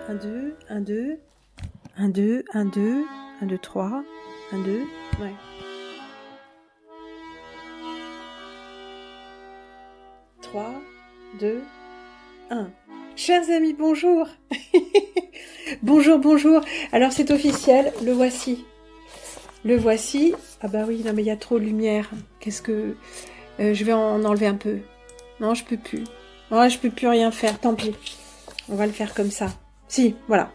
1, 2, 1, 2, 1, 2, 1, 2, 1, 2, 3, 1, 2, ouais. Trois, deux, un. Chers amis, bonjour. Bonjour, bonjour. Alors c'est officiel, le voici. Le voici. Ah bah oui, non mais il y a trop de lumière. Qu'est-ce que... je vais en enlever un peu. Non, je peux plus. Non, je peux plus rien faire, tant pis. On va le faire comme ça. Si, voilà.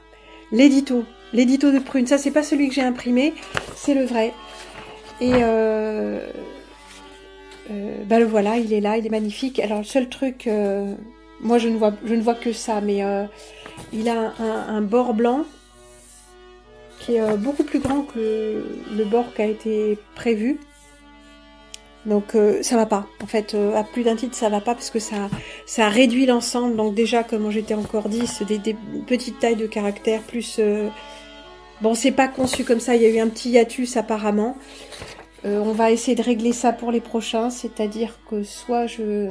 L'édito. L'édito de Prune. Ça, c'est pas celui que j'ai imprimé, c'est le vrai. Et bah le voilà, il est là, il est magnifique. Alors le seul truc, moi je ne vois que ça, mais il a un bord blanc qui est beaucoup plus grand que le bord qui a été prévu. Donc ça va pas. En fait, à plus d'un titre, ça va pas parce que ça réduit l'ensemble. Donc déjà, comme j'étais encore 10, des petites tailles de caractère, plus... Bon, c'est pas conçu comme ça, il y a eu un petit hiatus apparemment. On va essayer de régler ça pour les prochains, c'est-à-dire que soit je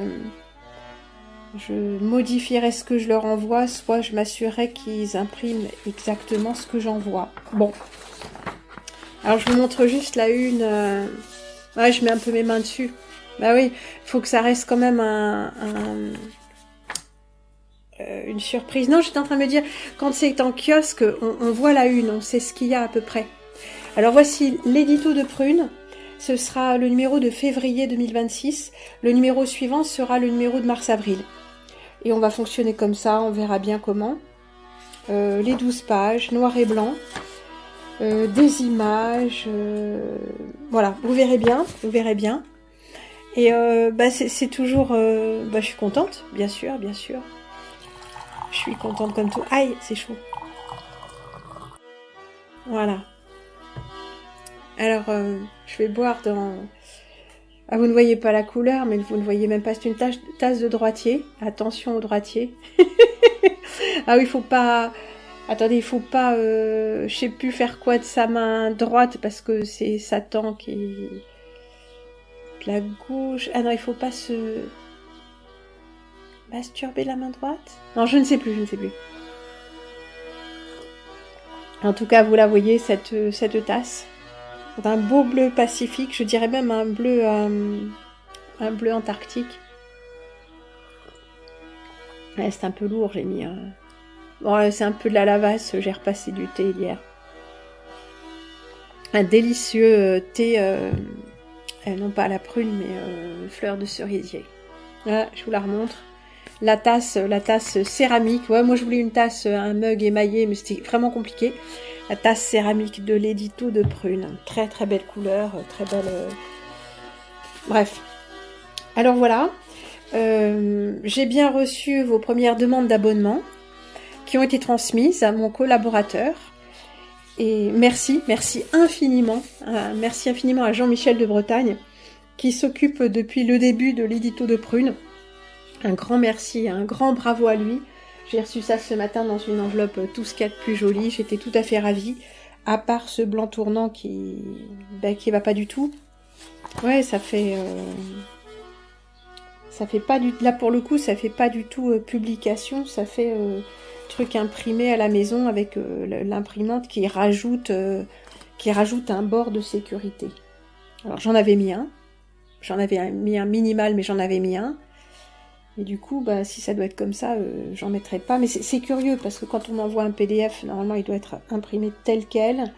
modifierai ce que je leur envoie, soit je m'assurerai qu'ils impriment exactement ce que j'envoie. Bon. Alors je vous montre juste la une. Ouais, je mets un peu mes mains dessus. Bah oui, faut que ça reste quand même une surprise. Non, j'étais en train de me dire, quand c'est en kiosque, on voit la une, on sait ce qu'il y a à peu près. Alors voici l'édito de Prune. Ce sera le numéro de février 2026. Le numéro suivant sera le numéro de mars-avril. Et on va fonctionner comme ça, on verra bien comment. Les 12 pages, noir et blanc. Des images. Voilà, vous verrez bien, vous verrez bien. Et bah c'est toujours... bah je suis contente, bien sûr, bien sûr. Je suis contente comme tout. Aïe, c'est chaud. Voilà. Alors, je vais boire dans... Ah, vous ne voyez pas la couleur, mais vous ne voyez même pas. C'est une tasse de droitier. Attention au droitier. Ah oui, il faut pas... Attendez, il faut pas... je sais plus faire quoi de sa main droite, parce que c'est Satan qui... La gauche... Ah non, il faut pas se... masturber la main droite. Non, je ne sais plus, je ne sais plus. En tout cas, vous la voyez, cette tasse. C'est un beau bleu pacifique, je dirais même un bleu antarctique. Ouais, c'est un peu lourd, j'ai mis... Bon, c'est un peu de la lavasse, j'ai repassé du thé hier. Un délicieux thé, non pas à la prune, mais fleur de cerisier. Voilà, je vous la remontre. La tasse céramique. Ouais, moi je voulais une tasse, un mug émaillé, mais c'était vraiment compliqué. La tasse céramique de l'édito de Prune. Très très belle couleur, très belle... Bref. Alors voilà. J'ai bien reçu vos premières demandes d'abonnement qui ont été transmises à mon collaborateur. Et merci infiniment. Merci infiniment à Jean-Michel de Bretagne qui s'occupe depuis le début de l'édito de Prune. Un grand merci, un grand bravo à lui. J'ai reçu ça ce matin dans une enveloppe tout ce qu'il y a de plus joli. J'étais tout à fait ravie. À part ce blanc tournant qui va pas du tout. Ouais, ça fait pas du... Là pour le coup, ça fait pas du tout publication. Ça fait truc imprimé à la maison avec l'imprimante qui rajoute un bord de sécurité. Alors j'en avais mis un. J'en avais mis un minimal, mais j'en avais mis un. Et du coup, bah, si ça doit être comme ça, j'en mettrai pas. Mais c'est curieux, parce que quand on m'envoie un PDF, normalement, il doit être imprimé tel quel.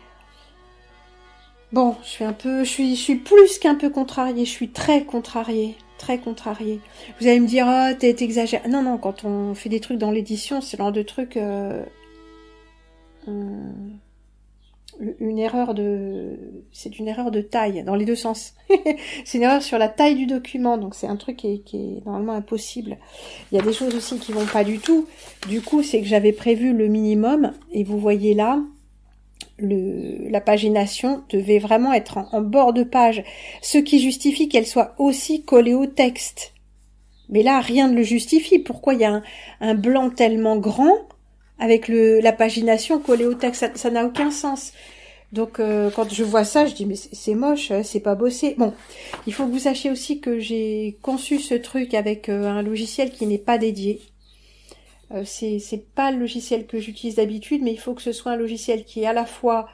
Bon, je suis plus qu'un peu contrariée. Je suis très contrariée. Très contrariée. Vous allez me dire, oh, t'exagères. Non, non, quand on fait des trucs dans l'édition, c'est le genre de truc... c'est une erreur de taille dans les deux sens. C'est une erreur sur la taille du document, donc c'est un truc qui est normalement impossible. Il y a des choses aussi qui vont pas du tout. Du coup, c'est que j'avais prévu le minimum, et vous voyez là, la pagination devait vraiment être en bord de page, ce qui justifie qu'elle soit aussi collée au texte. Mais là, rien ne le justifie. Pourquoi il y a un blanc tellement grand avec la pagination collée au texte, ça n'a aucun sens. Donc quand je vois ça, je dis mais c'est moche, c'est pas bossé. Bon, il faut que vous sachiez aussi que j'ai conçu ce truc avec un logiciel qui n'est pas dédié. C'est pas le logiciel que j'utilise d'habitude, mais il faut que ce soit un logiciel qui à la fois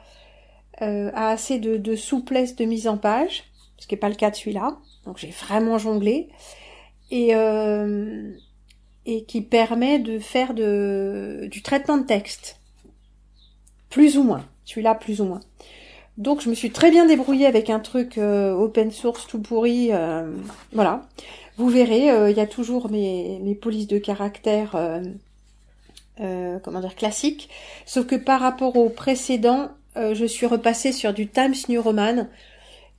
a assez de souplesse de mise en page, ce qui n'est pas le cas de celui-là. Donc j'ai vraiment jonglé et qui permet de faire du traitement de texte, plus ou moins. Celui-là, plus ou moins. Donc je me suis très bien débrouillée avec un truc open source tout pourri, voilà. Vous verrez, il y a toujours mes polices de caractère, comment dire, classiques, sauf que par rapport au précédent, je suis repassée sur du Times New Roman,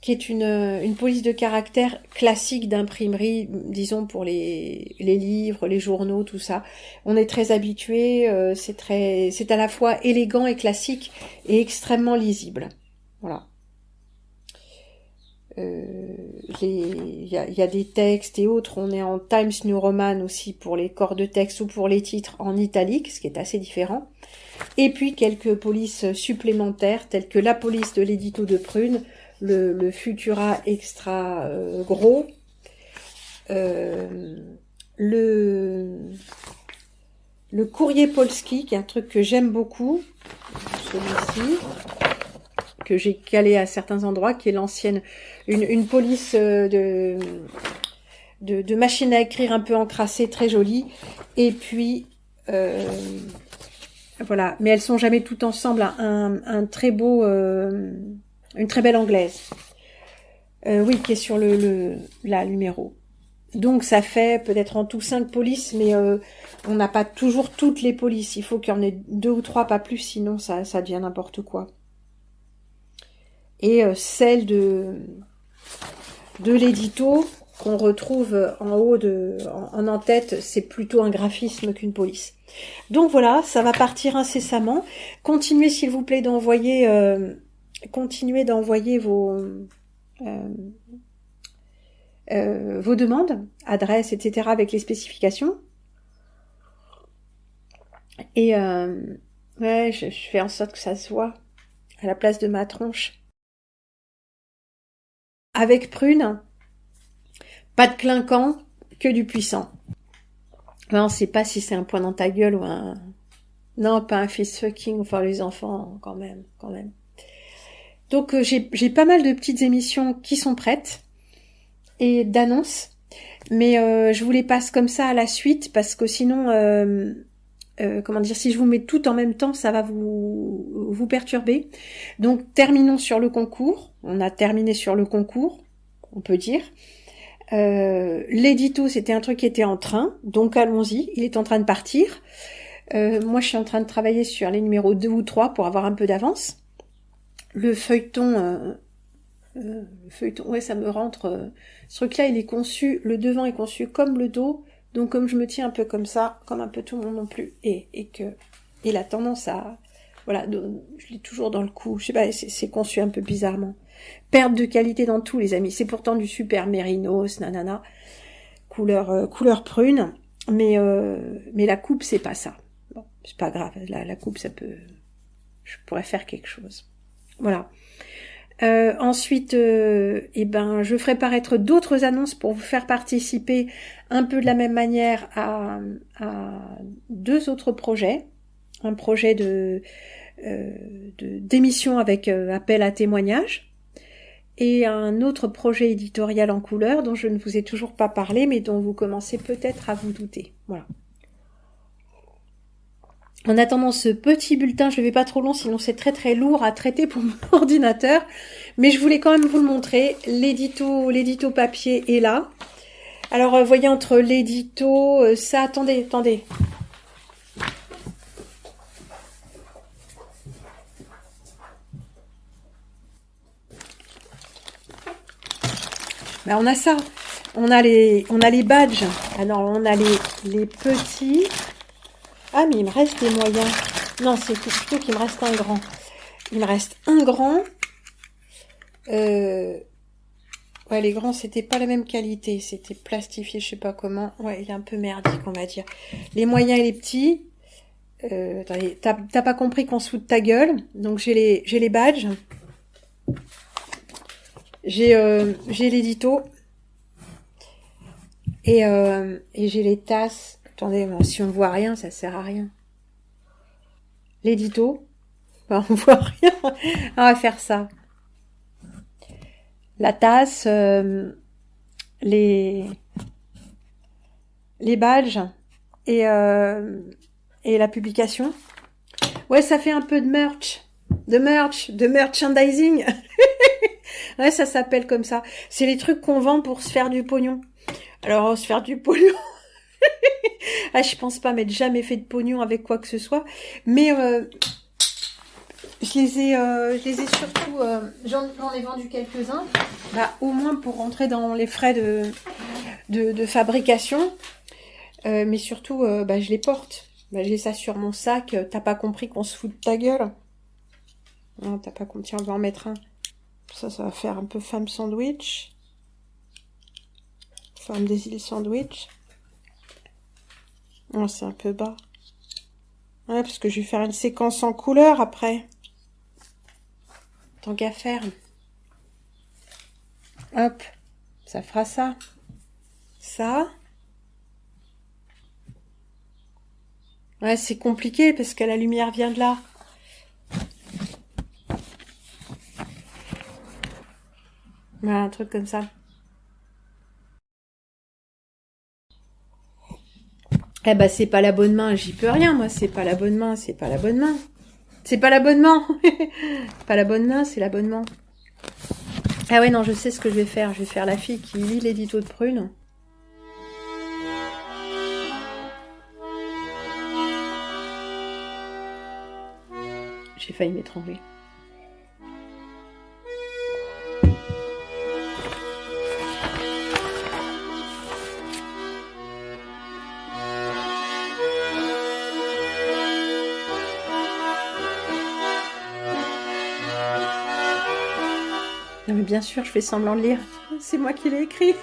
qui est une police de caractère classique d'imprimerie, disons pour les livres, les journaux, tout ça. On est très habitué, c'est à la fois élégant et classique et extrêmement lisible. Voilà. Il y a des textes et autres, on est en Times New Roman aussi pour les corps de texte ou pour les titres en italique, ce qui est assez différent. Et puis quelques polices supplémentaires, telles que la police de l'édito de Prune, le Futura Extra gros, le Courrier Polski, qui est un truc que j'aime beaucoup, celui-ci, que j'ai calé à certains endroits, qui est l'ancienne, une police de machine à écrire un peu encrassée, très jolie, et puis voilà, mais elles sont jamais toutes ensemble, un très beau, une très belle anglaise, oui, qui est sur la numéro. Donc ça fait peut-être en tout 5 polices, mais on n'a pas toujours toutes les polices. Il faut qu'il y en ait 2 ou 3, pas plus, sinon ça devient n'importe quoi. Et celle de l'édito qu'on retrouve en haut en en-tête, c'est plutôt un graphisme qu'une police. Donc voilà, ça va partir incessamment. Continuez s'il vous plaît d'envoyer vos demandes, adresses, etc. avec les spécifications. Et ouais, je fais en sorte que ça se voit à la place de ma tronche. Avec Prune, pas de clinquant, que du puissant. On sait pas si c'est un point dans ta gueule ou un... Non, pas un fist fucking, enfin les enfants, quand même. Donc j'ai pas mal de petites émissions qui sont prêtes et d'annonces, mais je vous les passe comme ça à la suite parce que sinon, comment dire, si je vous mets tout en même temps, ça va vous perturber. Donc terminons sur le concours. On a terminé sur le concours, on peut dire. L'édito, c'était un truc qui était en train, donc allons-y. Il est en train de partir. Moi, je suis en train de travailler sur les numéros 2 ou 3 pour avoir un peu d'avance. Le feuilleton, ouais, ça me rentre. Ce truc-là, il est conçu, le devant est conçu comme le dos, donc comme je me tiens un peu comme ça, comme un peu tout le monde non plus, et il a tendance à, voilà, je l'ai toujours dans le cou. Je sais pas, c'est conçu un peu bizarrement. Perte de qualité dans tout, les amis. C'est pourtant du super mérinos, nanana, couleur prune, mais la coupe, c'est pas ça. Bon, c'est pas grave. La coupe, ça peut, je pourrais faire quelque chose. Voilà. Ensuite, je ferai paraître d'autres annonces pour vous faire participer un peu de la même manière à 2 autres projets. Un projet d'émission avec appel à témoignages et un autre projet éditorial en couleur dont je ne vous ai toujours pas parlé mais dont vous commencez peut-être à vous douter. Voilà. En attendant ce petit bulletin, je ne vais pas trop long, sinon c'est très très lourd à traiter pour mon ordinateur. Mais je voulais quand même vous le montrer. L'édito papier est là. Alors, voyez entre l'édito, ça, attendez. Ben, on a ça. On a les badges. Alors, on a les petits. Ah, mais il me reste des moyens. Non, c'est plutôt qu'il me reste un grand. Il me reste un grand. Ouais, les grands, c'était pas la même qualité. C'était plastifié, je sais pas comment. Ouais, il est un peu merdique, on va dire. Les moyens et les petits. Attendez, t'as pas compris qu'on se fout de ta gueule. Donc, j'ai les badges. J'ai l'édito. Et j'ai les tasses. Attendez, bon, si on voit rien, ça sert à rien. L'édito, ben, on voit rien. On va faire ça. La tasse, les badges et la publication. Ouais, ça fait un peu de merchandising. Ouais, ça s'appelle comme ça. C'est les trucs qu'on vend pour se faire du pognon. Alors, se faire du pognon. Ah, je pense pas m'être jamais fait de pognon avec quoi que ce soit. Mais je les ai surtout... j'en ai vendu quelques-uns. Bah, au moins pour rentrer dans les frais de fabrication. Mais surtout, bah, je les porte. Bah, j'ai ça sur mon sac. T'as pas compris qu'on se fout de ta gueule? Non, t'as pas compris. Tiens, on va en mettre un. Ça va faire un peu femme sandwich. Femme des îles sandwich. Oh, c'est un peu bas. Ouais, parce que je vais faire une séquence en couleur après. Tant qu'à faire. Hop. Ça fera ça. Ça. Ouais, c'est compliqué parce que la lumière vient de là. Voilà, un truc comme ça. Eh ben, c'est pas la bonne main, j'y peux rien, moi. C'est pas la bonne main, c'est pas la bonne main. C'est pas la bonne main. Pas la bonne main, c'est la bonne main. Ah ouais, non, je sais ce que je vais faire. Je vais faire la fille qui lit l'édito de Prune. J'ai failli m'étrangler. Non mais bien sûr, je fais semblant de lire. C'est moi qui l'ai écrit.